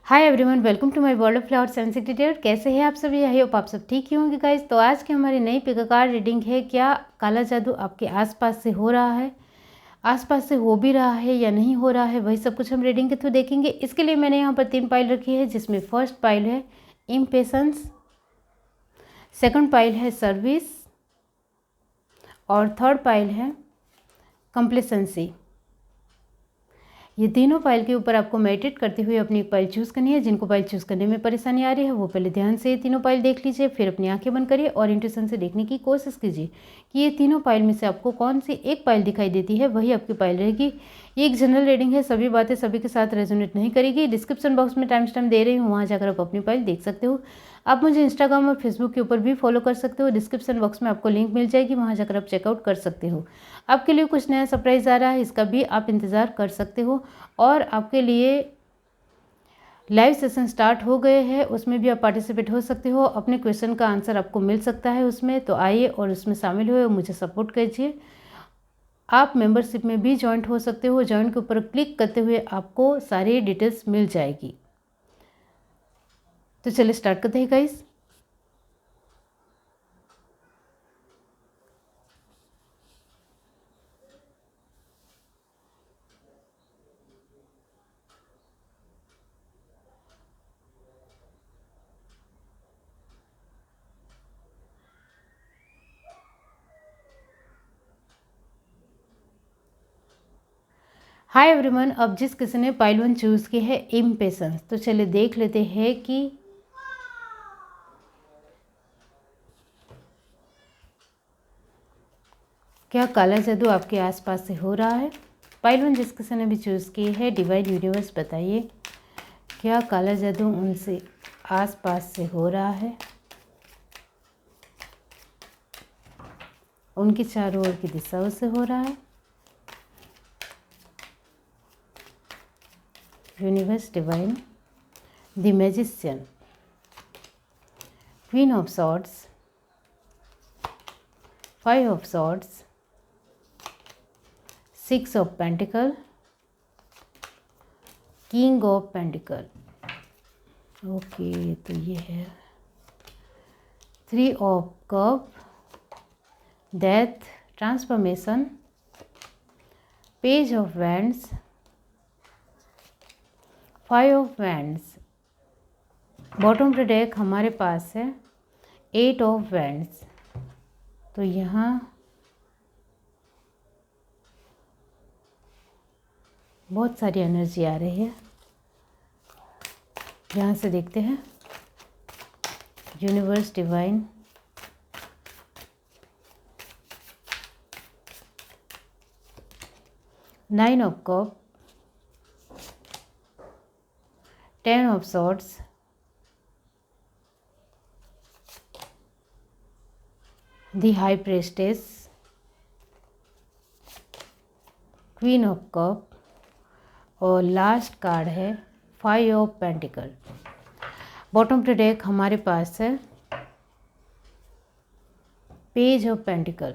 Hi everyone, welcome to my world of flower sensitive. कैसे हैं आप सभी? आई होप आप सब ठीक ही होंगे गाइस। तो आज की हमारी नई पिकाकार रीडिंग है, क्या काला जादू आपके आसपास से हो रहा है, आसपास से हो भी रहा है या नहीं हो रहा है, वही सब कुछ हम रीडिंग के थ्रू देखेंगे। इसके लिए मैंने यहाँ पर 3 पाइल रखी है, जिसमें फर्स्ट पाइल है इम्पेशेंस, सेकंड पाइल है सर्विस और थर्ड पाइल है कंप्लेसेंसी। ये तीनों पाइल के ऊपर आपको मेडिटेट करते हुए अपनी एक पाइल चूज़ करनी है। जिनको पाइल चूज़ करने में परेशानी आ रही है वो पहले ध्यान से ये तीनों पाइल देख लीजिए, फिर अपनी आंखें बंद करिए और इंट्यूशन से देखने की कोशिश कीजिए कि ये तीनों पाइल में से आपको कौन सी एक पाइल दिखाई देती है, वही आपकी पाइल रहेगी। ये एक जनरल रीडिंग है, सभी बातें सभी के साथ रेजोनेट नहीं करेगी। डिस्क्रिप्शन बॉक्स में टाइम स्टैम्प दे रही हूँ, वहाँ जाकर आप अपनी पाइल देख सकते हो। आप मुझे इंस्टाग्राम और फेसबुक के ऊपर भी फॉलो कर सकते हो, डिस्क्रिप्शन बॉक्स में आपको लिंक मिल जाएगी, वहाँ जाकर आप चेकआउट कर सकते हो। आपके लिए कुछ नया सरप्राइज़ आ रहा है, इसका भी आप इंतज़ार कर सकते हो। और आपके लिए लाइव सेशन स्टार्ट हो गए हैं, उसमें भी आप पार्टिसिपेट हो सकते हो। अपने क्वेश्चन का आंसर आपको मिल सकता है उसमें, तो आइए और उसमें शामिल हुए और मुझे सपोर्ट कीजिए। आप मेंबरशिप में भी ज्वाइंट हो सकते हो, ज्वाइन के ऊपर क्लिक करते हुए आपको सारी डिटेल्स मिल जाएगी। तो चलिए स्टार्ट करते हैं गाइस। हाय एवरीवन, अब जिस किसी ने पाइल 1 चूज़ की है इम्पेशेंस, तो चलिए देख लेते हैं कि क्या काला जादू आपके आसपास से हो रहा है। पाइल 1 जिस किसी ने भी चूज़ की है, डिवाइन यूनिवर्स बताइए क्या काला जादू उनसे आसपास से हो रहा है, उनकी चारों ओर की दिशाओं से हो रहा है। Universe divine, the magician, queen of swords, 5 of swords, 6 of pentacle, king of pentacle. Okay, तो ये है 3 of cup, death, transformation, page of wands, 5 of wands. Bottom of the deck हमारे पास है 8 ऑफ वैंड्स। तो यहाँ बहुत सारी एनर्जी आ रही है, यहाँ से देखते हैं। Universe divine, nine of cup, 10 of swords, the high प्रेस्टेस, queen of cup और लास्ट कार्ड है 5 of pentacle. Bottom of the deck हमारे पास है पेज ऑफ पेंटिकल।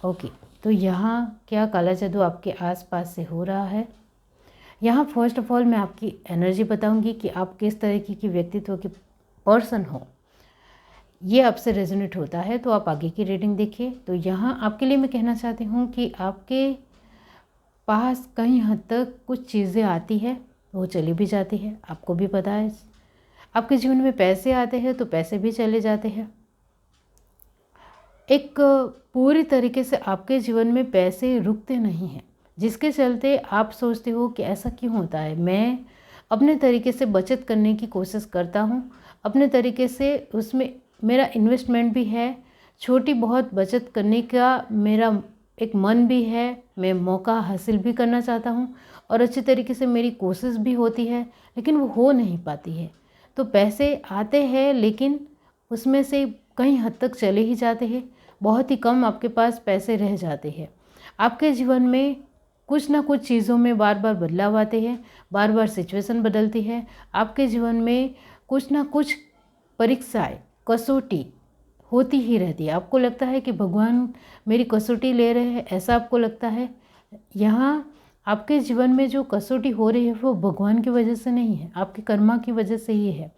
ओके, तो यहाँ क्या काला जादू आपके आसपास से हो रहा है। यहाँ फर्स्ट ऑफ ऑल मैं आपकी एनर्जी बताऊंगी कि आप किस तरीके की व्यक्तित्व के पर्सन हो। ये आपसे रेजोनेट होता है तो आप आगे की रीडिंग देखिए। तो यहाँ आपके लिए मैं कहना चाहती हूँ कि आपके पास कहीं हद तक कुछ चीज़ें आती है, वो चली भी जाती है, आपको भी पता है। आपके जीवन में पैसे आते हैं तो पैसे भी चले जाते हैं। एक पूरी तरीके से आपके जीवन में पैसे रुकते नहीं हैं, जिसके चलते आप सोचते हो कि ऐसा क्यों होता है। मैं अपने तरीके से बचत करने की कोशिश करता हूँ, अपने तरीके से उसमें मेरा इन्वेस्टमेंट भी है, छोटी बहुत बचत करने का मेरा एक मन भी है, मैं मौका हासिल भी करना चाहता हूँ और अच्छी तरीके से मेरी कोशिश भी होती है, लेकिन वो हो नहीं पाती है। तो पैसे आते हैं लेकिन उसमें से कहीं हद तक चले ही जाते हैं, बहुत ही कम आपके पास पैसे रह जाते हैं। आपके जीवन में कुछ ना कुछ चीज़ों में बार बार बदलाव आते हैं, बार बार सिचुएशन बदलती है। आपके जीवन में कुछ ना कुछ परीक्षाएं, कसौटी होती ही रहती है। आपको लगता है कि भगवान मेरी कसौटी ले रहे हैं, ऐसा आपको लगता है। यहाँ आपके जीवन में जो कसौटी हो रही है वो भगवान की वजह से नहीं है, आपके कर्मा की वजह से ही है।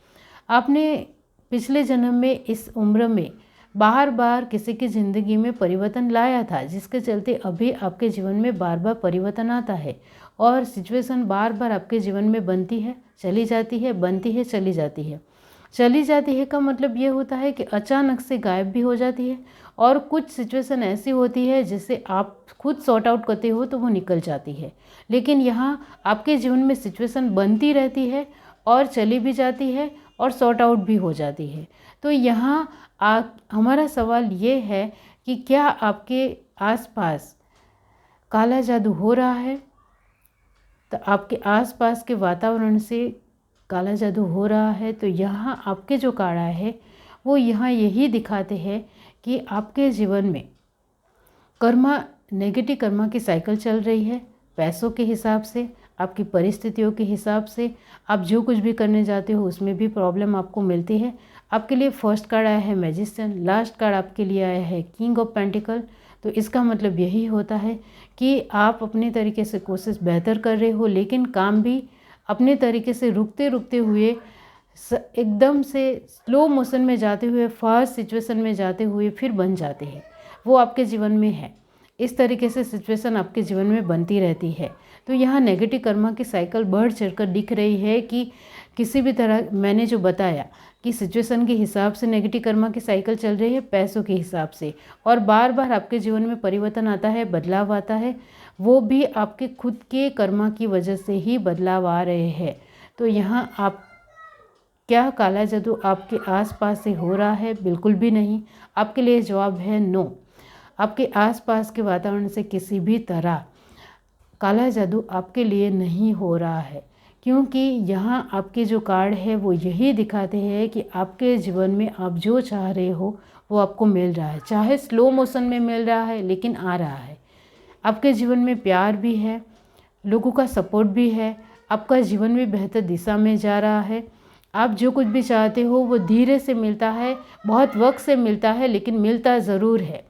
आपने पिछले जन्म में इस उम्र में बार बार किसी की ज़िंदगी में परिवर्तन लाया था, जिसके चलते अभी आपके जीवन में बार बार परिवर्तन आता है और सिचुएशन बार बार आपके जीवन में बनती है, चली जाती है, बनती है, चली जाती है। चली जाती है का मतलब ये होता है कि अचानक से गायब भी हो जाती है और कुछ सिचुएशन ऐसी होती है जिसे आप खुद सॉर्ट आउट करते हो तो वो निकल जाती है। लेकिन यहाँ आपके जीवन में सिचुएशन बनती रहती है और चली भी जाती है और सॉर्ट आउट भी हो जाती है। तो यहाँ हमारा सवाल ये है कि क्या आपके आसपास काला जादू हो रहा है? तो आपके आसपास के वातावरण से काला जादू हो रहा है तो यहाँ आपके जो काढ़ा है वो यहाँ यही दिखाते हैं कि आपके जीवन में कर्मा, नेगेटिव कर्मा की साइकिल चल रही है। पैसों के हिसाब से, आपकी परिस्थितियों के हिसाब से, आप जो कुछ भी करने जाते हो उसमें भी प्रॉब्लम आपको मिलती है। आपके लिए फर्स्ट कार्ड आया है मैजिशियन, लास्ट कार्ड आपके लिए आया है किंग ऑफ पेंटिकल। तो इसका मतलब यही होता है कि आप अपने तरीके से कोशिश बेहतर कर रहे हो, लेकिन काम भी अपने तरीके से रुकते रुकते हुए, एकदम से स्लो मोशन में जाते हुए, फास्ट सिचुएशन में जाते हुए फिर बन जाते हैं, वो आपके जीवन में है। इस तरीके से सिचुएशन आपके जीवन में बनती रहती है। तो यहाँ नेगेटिव कर्मा की साइकिल बढ़ चढ़कर दिख रही है कि किसी भी तरह, मैंने जो बताया कि सिचुएशन के हिसाब से नेगेटिव कर्मा की साइकिल चल रही है, पैसों के हिसाब से, और बार बार आपके जीवन में परिवर्तन आता है, बदलाव आता है, वो भी आपके खुद के कर्मा की वजह से ही बदलाव आ रहे हैं। तो यहाँ आप, क्या काला जादू आपके आसपास से हो रहा है? बिल्कुल भी नहीं। आपके लिए जवाब है नो। आपके आसपास के वातावरण से किसी भी तरह काला जादू आपके लिए नहीं हो रहा है, क्योंकि यहाँ आपके जो कार्ड है वो यही दिखाते हैं कि आपके जीवन में आप जो चाह रहे हो वो आपको मिल रहा है, चाहे स्लो मोशन में मिल रहा है, लेकिन आ रहा है। आपके जीवन में प्यार भी है, लोगों का सपोर्ट भी है, आपका जीवन भी बेहतर दिशा में जा रहा है। आप जो कुछ भी चाहते हो वो धीरे से मिलता है, बहुत वक्त से मिलता है, लेकिन मिलता ज़रूर है।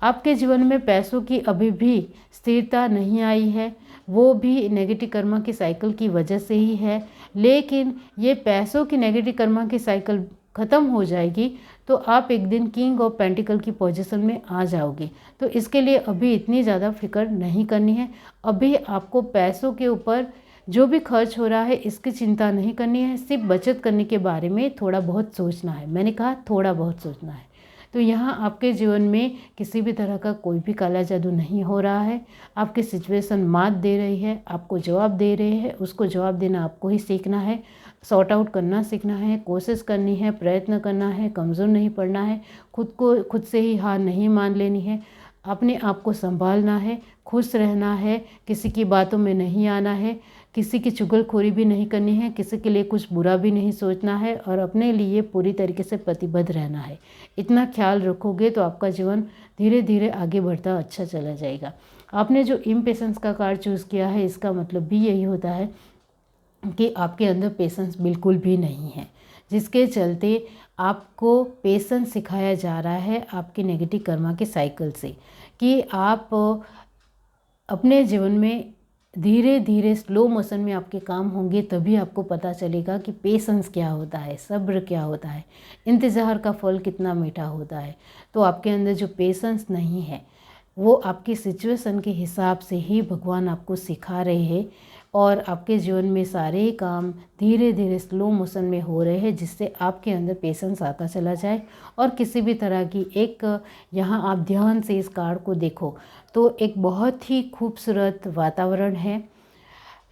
आपके जीवन में पैसों की अभी भी स्थिरता नहीं आई है, वो भी नेगेटिव कर्मा की साइकिल की वजह से ही है। लेकिन ये पैसों की नेगेटिव कर्मा की साइकिल ख़त्म हो जाएगी तो आप एक दिन किंग ऑफ पेंटिकल की पोजीशन में आ जाओगे। तो इसके लिए अभी इतनी ज़्यादा फिक्र नहीं करनी है। अभी आपको पैसों के ऊपर जो भी खर्च हो रहा है इसकी चिंता नहीं करनी है, सिर्फ बचत करने के बारे में थोड़ा बहुत सोचना है। मैंने कहा थोड़ा बहुत सोचना है। तो यहाँ आपके जीवन में किसी भी तरह का कोई भी काला जादू नहीं हो रहा है। आपकी सिचुएशन मात दे रही है, आपको जवाब दे रहे हैं, उसको जवाब देना आपको ही सीखना है, सॉर्ट आउट करना सीखना है, कोशिश करनी है, प्रयत्न करना है, कमज़ोर नहीं पड़ना है, खुद से ही हार नहीं मान लेनी है, अपने आप को संभालना है, खुश रहना है, किसी की बातों में नहीं आना है, किसी की चुगलखोरी भी नहीं करनी है, किसी के लिए कुछ बुरा भी नहीं सोचना है और अपने लिए पूरी तरीके से प्रतिबद्ध रहना है। इतना ख्याल रखोगे तो आपका जीवन धीरे धीरे आगे बढ़ता अच्छा चला जाएगा। आपने जो इम्पेशेंस का कार्ड चूज़ किया है, इसका मतलब भी यही होता है कि आपके अंदर पेशेंस बिल्कुल भी नहीं है, जिसके चलते आपको पेशेंस सिखाया जा रहा है आपकी नेगेटिव कर्मा के साइकिल से, कि आप अपने जीवन में धीरे धीरे स्लो मोशन में आपके काम होंगे, तभी आपको पता चलेगा कि पेशेंस क्या होता है, सब्र क्या होता है, इंतज़ार का फल कितना मीठा होता है। तो आपके अंदर जो पेशेंस नहीं है वो आपकी सिचुएशन के हिसाब से ही भगवान आपको सिखा रहे हैं और आपके जीवन में सारे काम धीरे धीरे स्लो मोशन में हो रहे हैं, जिससे आपके अंदर पेशेंस आता चला जाए। और किसी भी तरह की एक, यहाँ आप ध्यान से इस कार्ड को देखो तो एक बहुत ही खूबसूरत वातावरण है,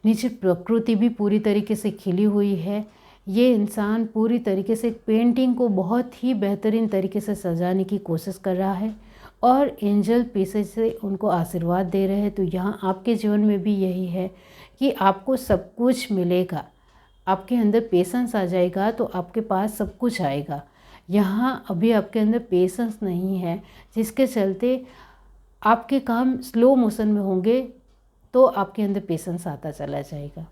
नीचे प्रकृति भी पूरी तरीके से खिली हुई है। ये इंसान पूरी तरीके से पेंटिंग को बहुत ही बेहतरीन तरीके से सजाने की कोशिश कर रहा है और एंजल पीसेज से उनको आशीर्वाद दे रहे हैं। तो यहाँ आपके जीवन में भी यही है कि आपको सब कुछ मिलेगा, आपके अंदर पेशेंस आ जाएगा तो आपके पास सब कुछ आएगा। यहाँ अभी आपके अंदर पेशेंस नहीं है, जिसके चलते आपके काम स्लो मोशन में होंगे, तो आपके अंदर पेशेंस आता चला जाएगा।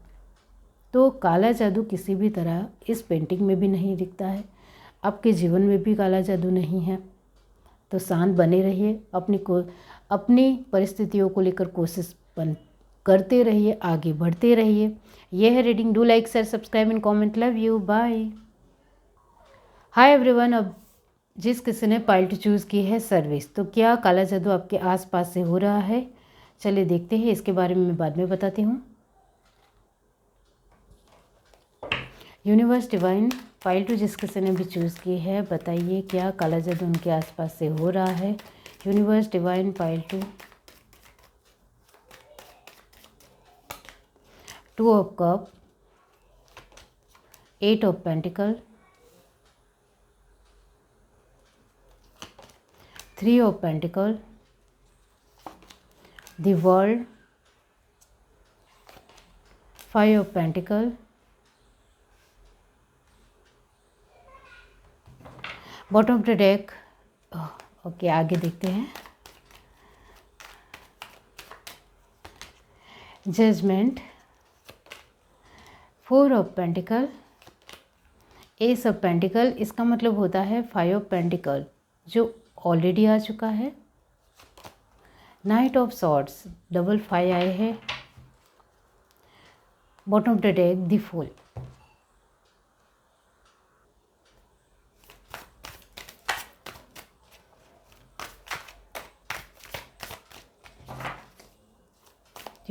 तो काला जादू किसी भी तरह इस पेंटिंग में भी नहीं दिखता है, आपके जीवन में भी काला जादू नहीं है। तो शांत बने रहिए, अपनी परिस्थितियों को लेकर करते रहिए, आगे बढ़ते रहिए। यह है reading. Do like, share, subscribe and comment. Love you, bye. Hi everyone. अब जिस किसी ने पाइल टू चूज़ की है सर्विस, तो क्या काला जादू आपके आसपास से हो रहा है? चलिए देखते हैं, इसके बारे में मैं बाद में बताती हूँ। यूनिवर्स डिवाइन, पाइल टू जिस किसी ने भी चूज़ की है, बताइए क्या काला जादू उनके आसपास से हो रहा है? Universe divine, pile two. 2 of cup, 8 of pentacle, 3 of pentacle, the world, 5 of pentacle, bottom of the deck. Okay, आगे देखते हैं। Judgement, 4 of pentacle, ace of pentacle. इसका मतलब होता है 5 ऑफ पेंटिकल जो ऑलरेडी आ चुका है। नाइट ऑफ सॉर्ड्स, डबल 5 आए हैं। Bottom of the deck, the fool.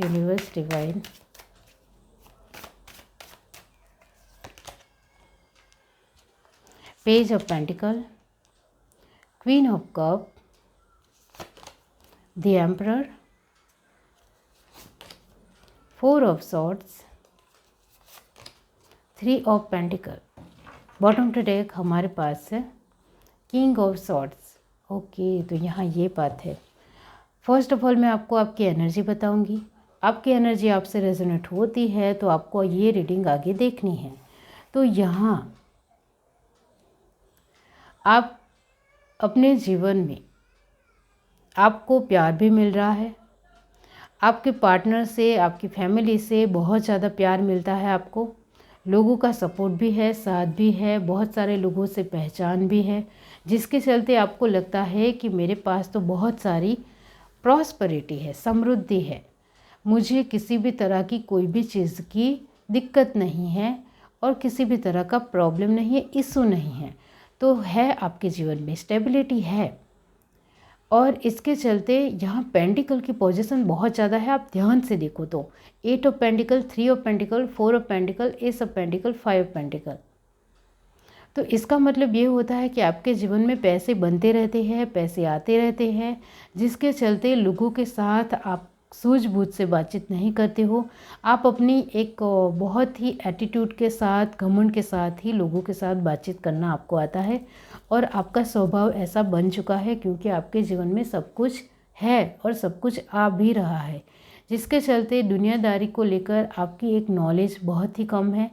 Universe divine, page of pentacle, queen of cup, the emperor, 4 of swords, 3 of pentacle. Bottom to deck हमारे पास है किंग ऑफ सॉर्ड्स। ओके, तो यहाँ ये बात है। फर्स्ट ऑफ ऑल मैं आपको आपकी एनर्जी बताऊंगी। आपकी एनर्जी आपसे रेजोनेट होती है तो आपको ये रीडिंग आगे देखनी है। तो यहाँ आप अपने जीवन में, आपको प्यार भी मिल रहा है, आपके पार्टनर से, आपकी फैमिली से बहुत ज़्यादा प्यार मिलता है आपको। लोगों का सपोर्ट भी है, साथ भी है, बहुत सारे लोगों से पहचान भी है, जिसके चलते आपको लगता है कि मेरे पास तो बहुत सारी प्रॉस्पेरिटी है, समृद्धि है, मुझे किसी भी तरह की कोई भी चीज़ की दिक्कत नहीं है और किसी भी तरह का प्रॉब्लम नहीं है, इशू नहीं है। तो है आपके जीवन में स्टेबिलिटी है। और इसके चलते यहाँ पेंटिकल की पोजीशन बहुत ज़्यादा है। आप ध्यान से देखो तो 8 of pentacle, 3 of pentacle, 4 of pentacle, ace of pentacle, 5 of pentacle. तो इसका मतलब ये होता है कि आपके जीवन में पैसे बनते रहते हैं, पैसे आते रहते हैं, जिसके चलते लोगों के साथ आप सूझबूझ से बातचीत नहीं करते हो। आप अपनी एक बहुत ही एटीट्यूड के साथ, घमंड के साथ ही लोगों के साथ बातचीत करना आपको आता है और आपका स्वभाव ऐसा बन चुका है क्योंकि आपके जीवन में सब कुछ है और सब कुछ आ भी रहा है, जिसके चलते दुनियादारी को लेकर आपकी एक नॉलेज बहुत ही कम है।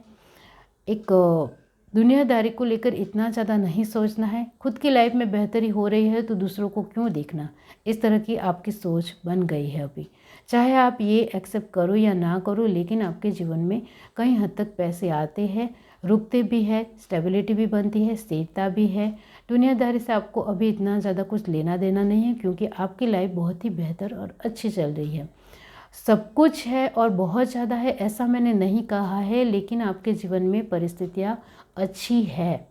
एक दुनियादारी को लेकर इतना ज़्यादा नहीं सोचना है। खुद की लाइफ में बेहतरी हो रही है तो दूसरों को क्यों देखना, इस तरह की आपकी सोच बन गई है अभी। चाहे आप ये एक्सेप्ट करो या ना करो, लेकिन आपके जीवन में कई हद तक पैसे आते हैं, रुकते भी है, स्टेबिलिटी भी बनती है, स्थिरता भी है। दुनियादारी से आपको अभी इतना ज़्यादा कुछ लेना देना नहीं है क्योंकि आपकी लाइफ बहुत ही बेहतर और अच्छी चल रही है। सब कुछ है और बहुत ज़्यादा है ऐसा मैंने नहीं कहा है, लेकिन आपके जीवन में परिस्थितियाँ अच्छी है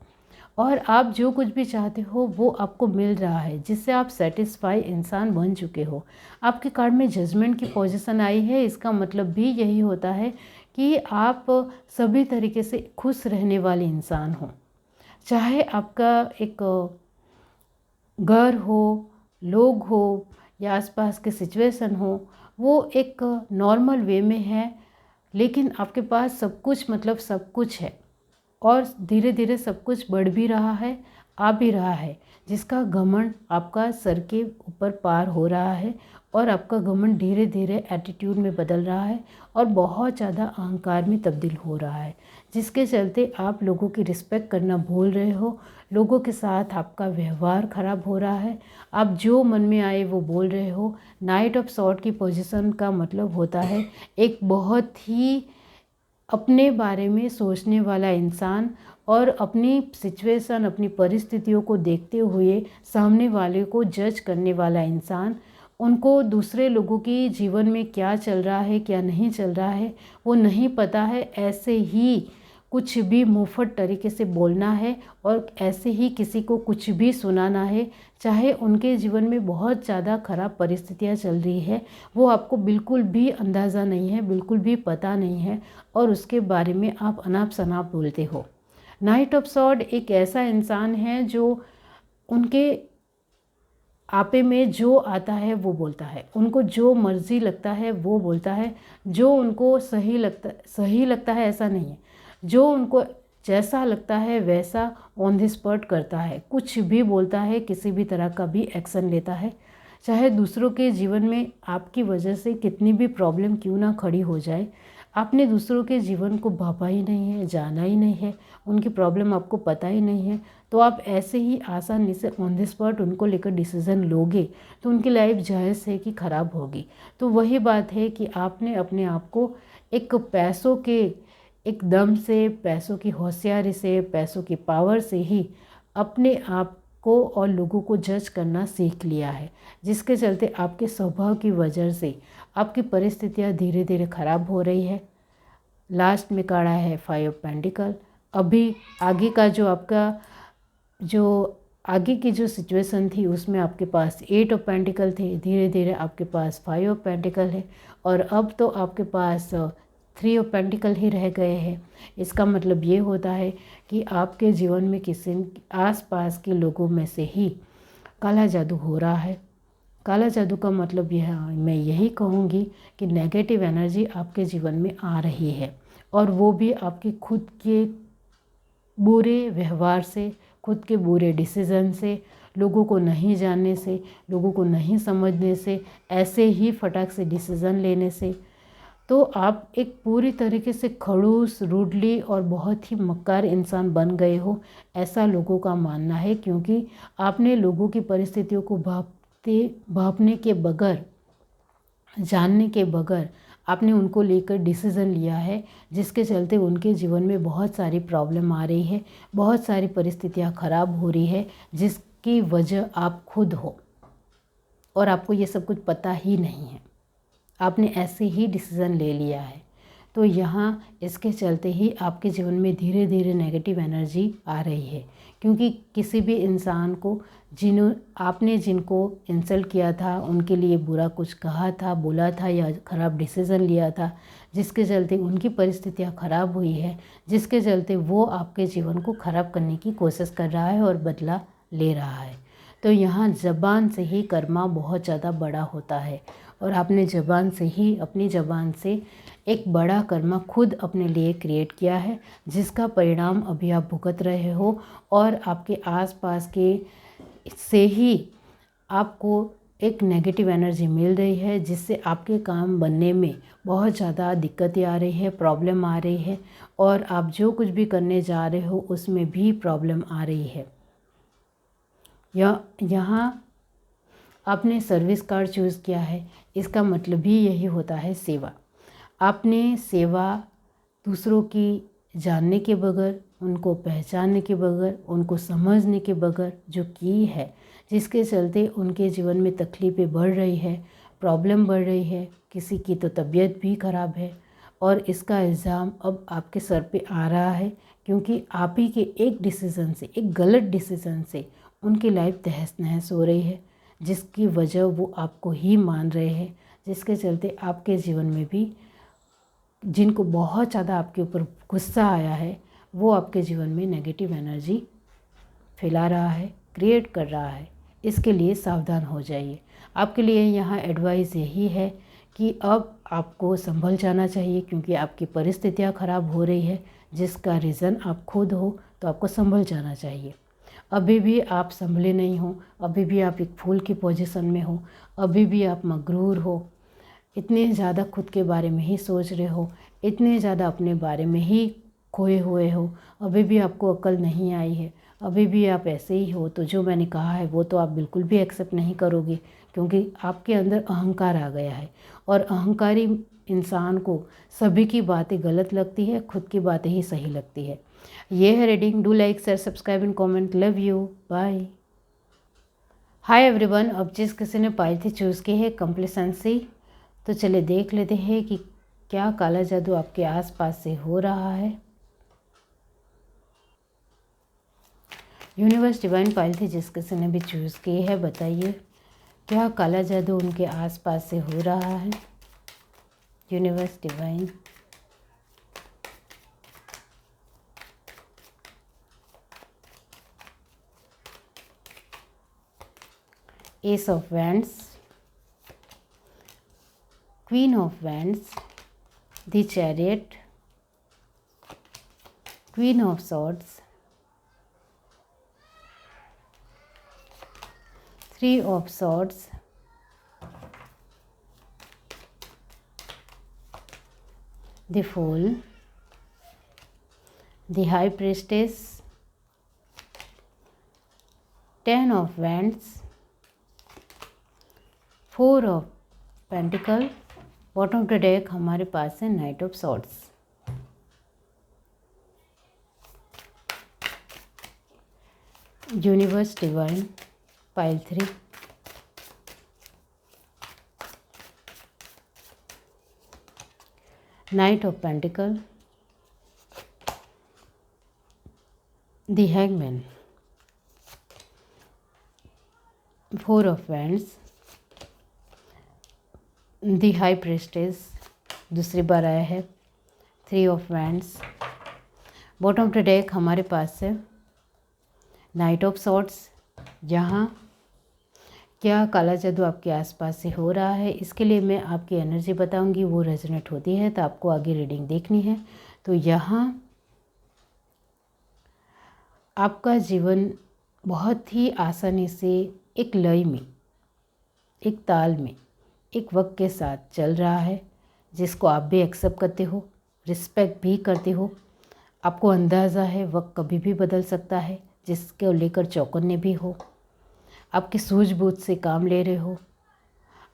और आप जो कुछ भी चाहते हो वो आपको मिल रहा है, जिससे आप सेटिस्फाई इंसान बन चुके हो। आपके कार्ड में जजमेंट की पोजीशन आई है, इसका मतलब भी यही होता है कि आप सभी तरीके से खुश रहने वाले इंसान हो। चाहे आपका एक घर हो, लोग हो या आसपास के सिचुएशन हो, वो एक नॉर्मल वे में है, लेकिन आपके पास सब कुछ, मतलब सब कुछ है और धीरे धीरे सब कुछ बढ़ भी रहा है, आ भी रहा है, जिसका घमंड आपका सर के ऊपर पार हो रहा है और आपका घमंड धीरे धीरे एटीट्यूड में बदल रहा है और बहुत ज़्यादा अहंकार में तब्दील हो रहा है, जिसके चलते आप लोगों की रिस्पेक्ट करना भूल रहे हो। लोगों के साथ आपका व्यवहार ख़राब हो रहा है, आप जो मन में आए वो बोल रहे हो। नाइट ऑफ सॉर्ड की पोजीशन का मतलब होता है एक बहुत ही अपने बारे में सोचने वाला इंसान और अपनी सिचुएशन, अपनी परिस्थितियों को देखते हुए सामने वाले को जज करने वाला इंसान। उनको दूसरे लोगों की जीवन में क्या चल रहा है क्या नहीं चल रहा है वो नहीं पता है। ऐसे ही कुछ भी मुफ्त तरीके से बोलना है और ऐसे ही किसी को कुछ भी सुनाना है, चाहे उनके जीवन में बहुत ज़्यादा ख़राब परिस्थितियाँ चल रही है, वो आपको बिल्कुल भी अंदाज़ा नहीं है, बिल्कुल भी पता नहीं है और उसके बारे में आप अनाप शनाप बोलते हो। नाइट ऑफ सॉर्ड एक ऐसा इंसान है जो उनके आपे में जो आता है वो बोलता है, उनको जो मर्जी लगता है वो बोलता है, जो उनको सही लगता है ऐसा नहीं है, जो उनको जैसा लगता है वैसा ऑन द स्पॉट करता है, कुछ भी बोलता है, किसी भी तरह का भी एक्शन लेता है। चाहे दूसरों के जीवन में आपकी वजह से कितनी भी प्रॉब्लम क्यों ना खड़ी हो जाए, आपने दूसरों के जीवन को भापा ही नहीं है, जाना ही नहीं है, उनकी प्रॉब्लम आपको पता ही नहीं है, तो आप ऐसे ही आसानी से ऑन द स्पॉट उनको लेकर डिसीज़न लोगे तो उनकी लाइफ जायज़ है कि ख़राब होगी। तो वही बात है कि आपने अपने आप को एक पैसों के एकदम से, पैसों की होशियारी से, पैसों की पावर से ही अपने आप को और लोगों को जज करना सीख लिया है, जिसके चलते आपके स्वभाव की वजह से आपकी परिस्थितियाँ धीरे धीरे ख़राब हो रही है। लास्ट में काढ़ा है 5 ऑफ पेंटिकल। अभी आगे का जो आगे की जो सिचुएशन थी उसमें आपके पास 8 ऑफ पेंटिकल थे, धीरे धीरे आपके पास 5 ऑफ पेंटिकल है और अब तो आपके पास 3 ऑफ पेंटिकल ही रह गए हैं। इसका मतलब ये होता है कि आपके जीवन में किसी आसपास के लोगों में से ही काला जादू हो रहा है। काला जादू का मतलब यह मैं यही कहूँगी कि नेगेटिव एनर्जी आपके जीवन में आ रही है और वो भी आपके खुद के बुरे व्यवहार से, खुद के बुरे डिसीज़न से, लोगों को नहीं जानने से, लोगों को नहीं समझने से, ऐसे ही फटाक से डिसीज़न लेने से, तो आप एक पूरी तरीके से खड़ूस, रूडली और बहुत ही मक्कार इंसान बन गए हो, ऐसा लोगों का मानना है। क्योंकि आपने लोगों की परिस्थितियों को भापने के बगैर, जानने के बगैर आपने उनको लेकर डिसीज़न लिया है, जिसके चलते उनके जीवन में बहुत सारी प्रॉब्लम आ रही है, बहुत सारी परिस्थितियाँ ख़राब हो रही है, जिसकी वजह आप खुद हो और आपको ये सब कुछ पता ही नहीं है, आपने ऐसे ही डिसीज़न ले लिया है। तो यहाँ इसके चलते ही आपके जीवन में धीरे धीरे नेगेटिव एनर्जी आ रही है। क्योंकि किसी भी इंसान को आपने जिनको इंसल्ट किया था, उनके लिए बुरा कुछ कहा था, बोला था या ख़राब डिसीज़न लिया था, जिसके चलते उनकी परिस्थितियाँ ख़राब हुई है, जिसके चलते वो आपके जीवन को ख़राब करने की कोशिश कर रहा है और बदला ले रहा है। तो यहाँ ज़बान से ही कर्मा बहुत ज़्यादा बड़ा होता है और आपने ज़बान से ही, अपनी ज़बान से एक बड़ा कर्मा खुद अपने लिए क्रिएट किया है, जिसका परिणाम अभी आप भुगत रहे हो और आपके आसपास के से ही आपको एक नेगेटिव एनर्जी मिल रही है, जिससे आपके काम बनने में बहुत ज़्यादा दिक्कतें आ रही है, प्रॉब्लम आ रही है और आप जो कुछ भी करने जा रहे हो उसमें भी प्रॉब्लम आ रही है। यहाँ आपने सर्विस कार्ड चूज़ किया है, इसका मतलब भी यही होता है सेवा। आपने सेवा दूसरों की जानने के बगैर, उनको पहचानने के बगैर, उनको समझने के बगैर जो की है, जिसके चलते उनके जीवन में तकलीफ़ें बढ़ रही है, प्रॉब्लम बढ़ रही है, किसी की तो तबीयत भी ख़राब है और इसका इल्ज़ाम अब आपके सर पे आ रहा है। क्योंकि आप ही के एक डिसीज़न से, एक गलत डिसीज़न से उनकी लाइफ तहस नहस हो रही है, जिसकी वजह वो आपको ही मान रहे हैं, जिसके चलते आपके जीवन में भी जिनको बहुत ज़्यादा आपके ऊपर गुस्सा आया है, वो आपके जीवन में नेगेटिव एनर्जी फैला रहा है, क्रिएट कर रहा है। इसके लिए सावधान हो जाइए। आपके लिए यहाँ एडवाइस यही है कि अब आपको संभल जाना चाहिए, क्योंकि आपकी परिस्थितियाँ ख़राब हो रही है, जिसका रीज़न आप खुद हो, तो आपको संभल जाना चाहिए। अभी भी आप संभले नहीं हो, अभी भी आप एक फूल की पोजीशन में हो, अभी भी आप मगरूर हो, इतने ज़्यादा खुद के बारे में ही सोच रहे हो, इतने ज़्यादा अपने बारे में ही खोए हुए हो, अभी भी आपको अक्ल नहीं आई है, अभी भी आप ऐसे ही हो, तो जो मैंने कहा है वो तो आप बिल्कुल भी एक्सेप्ट नहीं करोगे, क्योंकि आपके अंदर अहंकार आ गया है और अहंकारी इंसान को सभी की बातें गलत लगती है, खुद की बातें ही सही लगती है। ये है reading. Do like, share, subscribe and comment. Love you, bye. Hi everyone, अब जिस किसी ने पाई थी चूज़ की है कंप्लेसेंसी, तो चलिए देख लेते हैं कि क्या काला जादू आपके आसपास से हो रहा है। यूनिवर्स डिवाइन पाइल थी जिस किसी ने भी चूज़ की है, बताइए क्या काला जादू उनके आसपास से हो रहा है। Universe divine, ace of wands, queen of wands, the chariot, queen of swords, three of swords, the fool, the high priestess, 10 of wands, 4 of pentacle. Bottom of the deck हमारे पास है knight of swords. Universe divine pile 3, knight of pentacle, the hangman, 4 of wands, the high priestess दूसरी बार आया है, 3 of wands. Bottom of the deck हमारे पास है नाइट ऑफ सॉर्ड्स। जहाँ क्या काला जादू आपके आसपास से हो रहा है, इसके लिए मैं आपकी एनर्जी बताऊंगी, वो रेजोनेट होती है तो आपको आगे रीडिंग देखनी है। तो यहाँ आपका जीवन बहुत ही आसानी से एक लय में, एक ताल में, एक वक्त के साथ चल रहा है, जिसको आप भी एक्सेप्ट करते हो, रिस्पेक्ट भी करते हो। आपको अंदाज़ा है वक्त कभी भी बदल सकता है, जिसको लेकर चौकन्ने भी हो। आपकी सूझबूझ से काम ले रहे हो।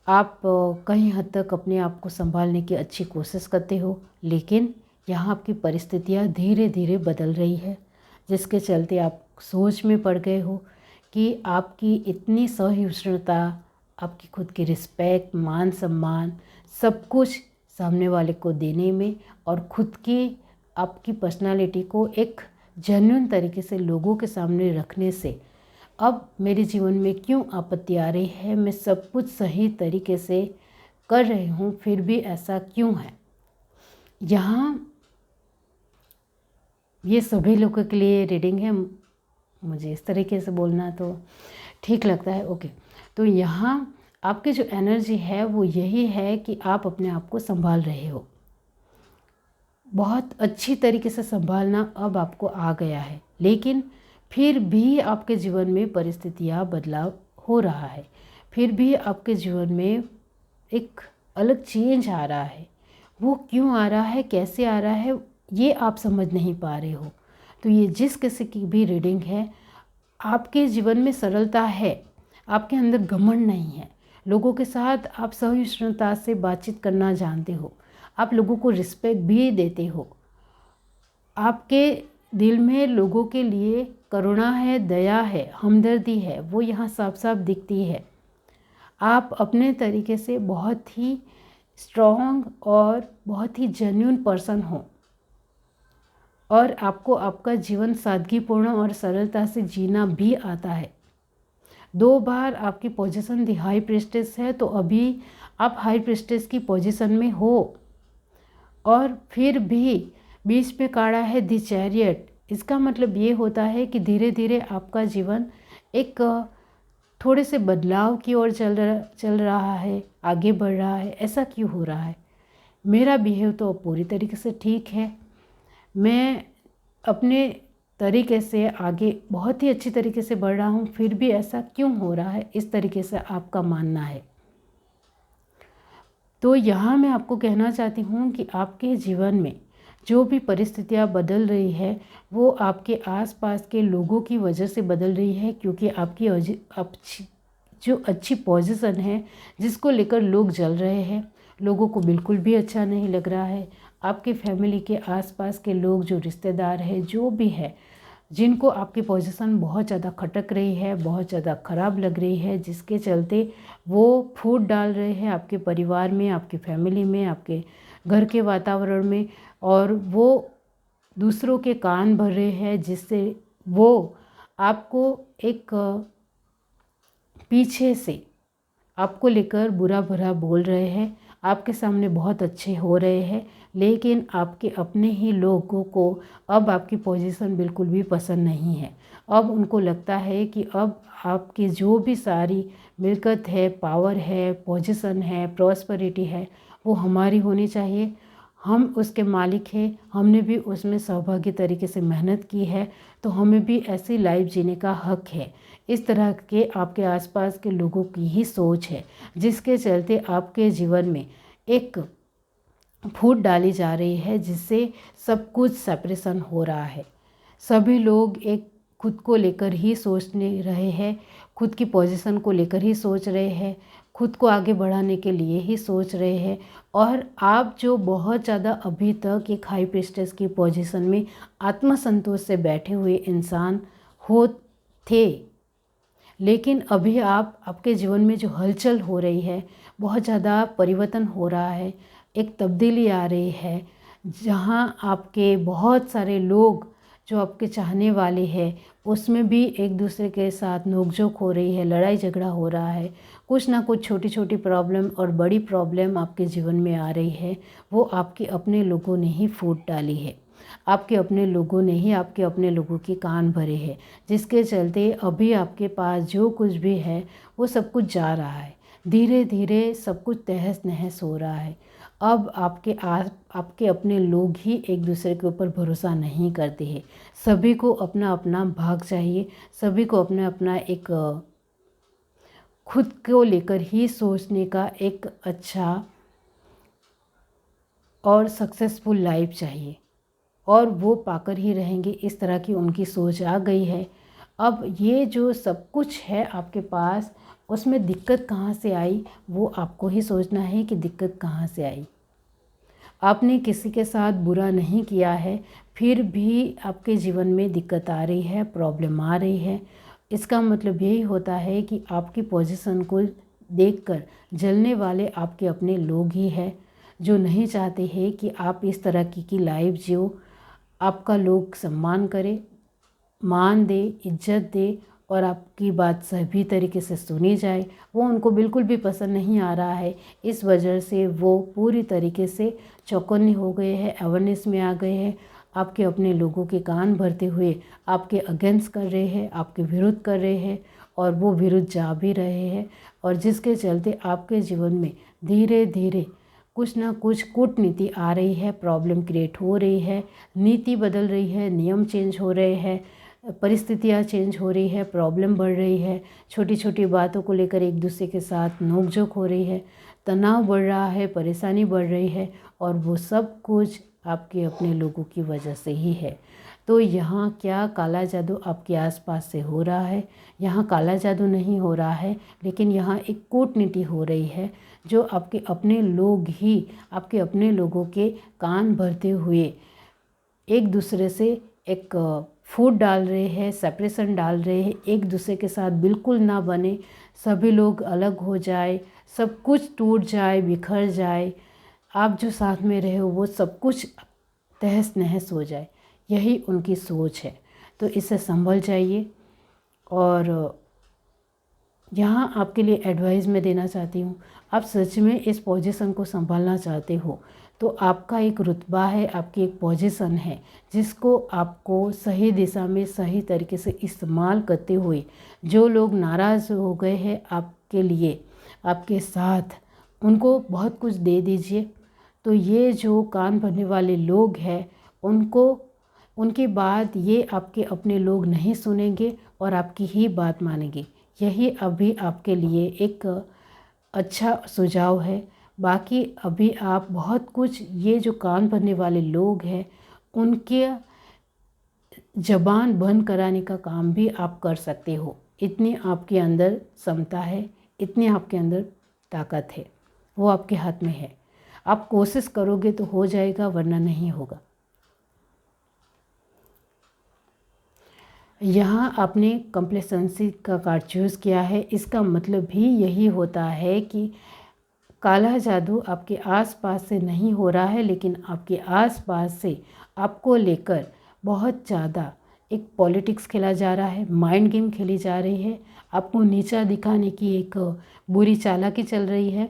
आप कहीं हद तक अपने आप को संभालने की अच्छी कोशिश करते हो, लेकिन यहाँ आपकी परिस्थितियाँ धीरे धीरे बदल रही है, जिसके चलते आप सोच में पड़ गए हो कि आपकी इतनी सहिष्णुता, आपकी खुद की रिस्पेक्ट, मान सम्मान, सब कुछ सामने वाले को देने में और खुद की आपकी पर्सनालिटी को एक जेन्युइन तरीके से लोगों के सामने रखने से अब मेरे जीवन में क्यों आपत्ति आ रही है, मैं सब कुछ सही तरीके से कर रही हूँ फिर भी ऐसा क्यों है। यहाँ ये सभी लोगों के लिए रीडिंग है, मुझे इस तरीके से बोलना तो ठीक लगता है, ओके। तो यहाँ आपकी जो एनर्जी है वो यही है कि आप अपने आप को संभाल रहे हो, बहुत अच्छी तरीके से संभालना अब आपको आ गया है, लेकिन फिर भी आपके जीवन में परिस्थितियाँ बदलाव हो रहा है, फिर भी आपके जीवन में एक अलग चेंज आ रहा है। वो क्यों आ रहा है, कैसे आ रहा है, ये आप समझ नहीं पा रहे हो। तो ये जिस किसी की भी रीडिंग है, आपके जीवन में सरलता है, आपके अंदर घमंड नहीं है, लोगों के साथ आप सहिष्णुता से बातचीत करना जानते हो, आप लोगों को रिस्पेक्ट भी देते हो, आपके दिल में लोगों के लिए करुणा है, दया है, हमदर्दी है, वो यहाँ साफ साफ दिखती है। आप अपने तरीके से बहुत ही स्ट्रॉन्ग और बहुत ही जेन्युइन पर्सन हो और आपको आपका जीवन सादगीपूर्ण और सरलता से जीना भी आता है। 2 बार आपकी पोजीशन दी हाई प्रीस्टेस है, तो अभी आप हाई प्रीस्टेस की पोजीशन में हो और फिर भी बीच में काढ़ा है दी चैरियट। इसका मतलब ये होता है कि धीरे धीरे आपका जीवन एक थोड़े से बदलाव की ओर चल रहा है, आगे बढ़ रहा है। ऐसा क्यों हो रहा है? मेरा बिहेव तो पूरी तरीके से ठीक है, मैं अपने तरीके से आगे बहुत ही अच्छी तरीके से बढ़ रहा हूँ, फिर भी ऐसा क्यों हो रहा है, इस तरीके से आपका मानना है। तो यहाँ मैं आपको कहना चाहती हूँ कि आपके जीवन में जो भी परिस्थितियाँ बदल रही है वो आपके आसपास के लोगों की वजह से बदल रही है, क्योंकि आपकी जो अच्छी पोजीशन है जिसको लेकर लोग जल रहे हैं, लोगों को बिल्कुल भी अच्छा नहीं लग रहा है। आपके फैमिली के आसपास के लोग, जो रिश्तेदार हैं, जो भी है, जिनको आपकी पोजीशन बहुत ज़्यादा खटक रही है, बहुत ज़्यादा ख़राब लग रही है, जिसके चलते वो फूट डाल रहे हैं आपके परिवार में, आपकी फैमिली में, आपके घर के वातावरण में, और वो दूसरों के कान भर रहे हैं, जिससे वो आपको एक पीछे से आपको लेकर बुरा भला बोल रहे हैं। आपके सामने बहुत अच्छे हो रहे हैं, लेकिन आपके अपने ही लोगों को अब आपकी पोजीशन बिल्कुल भी पसंद नहीं है। अब उनको लगता है कि अब आपकी जो भी सारी मिल्कियत है, पावर है, पोजीशन है, प्रॉस्पेरिटी है, वो हमारी होनी चाहिए। हम उसके मालिक हैं, हमने भी उसमें सहभागी तरीके से मेहनत की है, तो हमें भी ऐसी लाइफ जीने का हक है। इस तरह के आपके आसपास के लोगों की ही सोच है, जिसके चलते आपके जीवन में एक फूट डाली जा रही है, जिससे सब कुछ सेपरेशन हो रहा है। सभी लोग एक खुद को लेकर ही सोचने रहे हैं, खुद की पोजीशन को लेकर ही सोच रहे हैं, खुद को आगे बढ़ाने के लिए ही सोच रहे हैं। और आप जो बहुत ज़्यादा अभी तक एक हाई प्रीस्टेस की पोजीशन में आत्मसंतोष से बैठे हुए इंसान हो थे, लेकिन अभी आपके जीवन में जो हलचल हो रही है, बहुत ज़्यादा परिवर्तन हो रहा है, एक तब्दीली आ रही है, जहाँ आपके बहुत सारे लोग जो आपके चाहने वाले हैं, उसमें भी एक दूसरे के साथ नोकझोंक हो रही है, लड़ाई झगड़ा हो रहा है। कुछ ना कुछ छोटी छोटी प्रॉब्लम और बड़ी प्रॉब्लम आपके जीवन में आ रही है, वो आपके अपने लोगों ने ही फूट डाली है। आपके अपने लोगों ने ही आपके अपने लोगों के कान भरे हैं, जिसके चलते अभी आपके पास जो कुछ भी है वो सब कुछ जा रहा है। धीरे धीरे सब कुछ तहस नहस हो रहा है। अब आपके अपने लोग ही एक दूसरे के ऊपर भरोसा नहीं करते हैं। सभी को अपना अपना भाग चाहिए, सभी को अपना अपना एक खुद को लेकर ही सोचने का एक अच्छा और सक्सेसफुल लाइफ चाहिए, और वो पाकर ही रहेंगे। इस तरह की उनकी सोच आ गई है। अब ये जो सब कुछ है आपके पास, उसमें दिक्कत कहाँ से आई, वो आपको ही सोचना है कि दिक्कत कहाँ से आई। आपने किसी के साथ बुरा नहीं किया है, फिर भी आपके जीवन में दिक्कत आ रही है, प्रॉब्लम आ रही है। इसका मतलब यही होता है कि आपकी पोजीशन को देखकर जलने वाले आपके अपने लोग ही हैं, जो नहीं चाहते हैं कि आप इस तरह की लाइफ जियो। आपका लोग सम्मान करे, मान दे, इज्जत दे, और आपकी बात सभी तरीके से सुनी जाए, वो उनको बिल्कुल भी पसंद नहीं आ रहा है। इस वजह से वो पूरी तरीके से चौकन्ने हो गए हैं, अवेयरनेस में आ गए हैं। आपके अपने लोगों के कान भरते हुए आपके अगेंस्ट कर रहे हैं, आपके विरुद्ध कर रहे हैं, और वो विरुद्ध जा भी रहे हैं। और जिसके चलते आपके जीवन में धीरे धीरे कुछ ना कुछ कूटनीति आ रही है, प्रॉब्लम क्रिएट हो रही है, नीति बदल रही है, नियम चेंज हो रहे हैं, परिस्थितियाँ चेंज हो रही है, प्रॉब्लम बढ़ रही है, छोटी छोटी बातों को लेकर एक दूसरे के साथ नोकझोंक हो रही है, तनाव बढ़ रहा है, परेशानी बढ़ रही है, और वो सब कुछ आपके अपने लोगों की वजह से ही है। तो यहाँ क्या काला जादू आपके आसपास से हो रहा है? यहाँ काला जादू नहीं हो रहा है, लेकिन यहाँ एक कूटनीति हो रही है, जो आपके अपने लोग ही आपके अपने लोगों के कान भरते हुए एक दूसरे से एक फूट डाल रहे हैं, सेपरेशन डाल रहे हैं, एक दूसरे के साथ बिल्कुल ना बने, सभी लोग अलग हो जाए, सब कुछ टूट जाए, बिखर जाए, आप जो साथ में रहे हो वो सब कुछ तहस नहस हो जाए। यही उनकी सोच है। तो इससे संभल जाइए। और यहाँ आपके लिए एडवाइस मैं देना चाहती हूँ, आप सच में इस पोजीशन को संभालना चाहते हो, तो आपका एक रुतबा है, आपकी एक पोजीशन है, जिसको आपको सही दिशा में सही तरीके से इस्तेमाल करते हुए, जो लोग नाराज़ हो गए हैं आपके लिए, आपके साथ, उनको बहुत कुछ दे दीजिए। तो ये जो कान भरने वाले लोग हैं, उनको उनकी बात ये आपके अपने लोग नहीं सुनेंगे और आपकी ही बात मानेंगे। यही अभी आपके लिए एक अच्छा सुझाव है। बाकी अभी आप बहुत कुछ, ये जो कान भरने वाले लोग हैं, उनके ज़बान बंद कराने का काम भी आप कर सकते हो। इतनी आपके अंदर क्षमता है, इतनी आपके अंदर ताकत है, वो आपके हाथ में है। आप कोशिश करोगे तो हो जाएगा, वरना नहीं होगा। यहाँ आपने कंप्लेसेंसी का कार्ड चूज़ किया है। इसका मतलब भी यही होता है कि काला जादू आपके आसपास से नहीं हो रहा है, लेकिन आपके आसपास से आपको लेकर बहुत ज़्यादा एक पॉलिटिक्स खेला जा रहा है, माइंड गेम खेली जा रही है, आपको नीचा दिखाने की एक बुरी चालाकी चल रही है,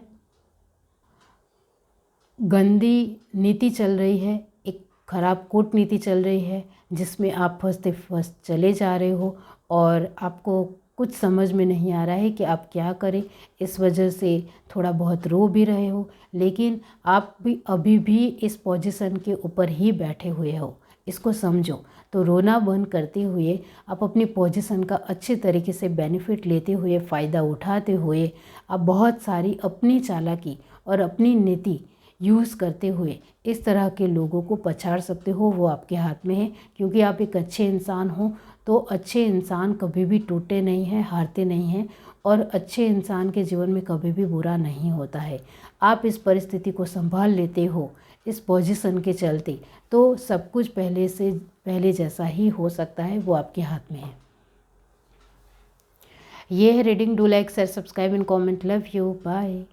गंदी नीति चल रही है, एक खराब कूटनीति चल रही है, जिसमें आप फंसते फंस चले जा रहे हो और आपको कुछ समझ में नहीं आ रहा है कि आप क्या करें। इस वजह से थोड़ा बहुत रो भी रहे हो, लेकिन आप भी अभी भी इस पोजीशन के ऊपर ही बैठे हुए हो, इसको समझो। तो रोना बंद करते हुए आप अपनी पोजीशन का अच्छे तरीके से बेनिफिट लेते हुए, फ़ायदा उठाते हुए आप बहुत सारी अपनी चालाकी और अपनी नीति यूज़ करते हुए इस तरह के लोगों को पछाड़ सकते हो। वो आपके हाथ में है, क्योंकि आप एक अच्छे इंसान हो। तो अच्छे इंसान कभी भी टूटे नहीं हैं, हारते नहीं हैं, और अच्छे इंसान के जीवन में कभी भी बुरा नहीं होता है। आप इस परिस्थिति को संभाल लेते हो इस पोजीशन के चलते, तो सब कुछ पहले जैसा ही हो सकता है, वो आपके हाथ में है। ये है reading. Do like, share, subscribe and comment. Love you, bye.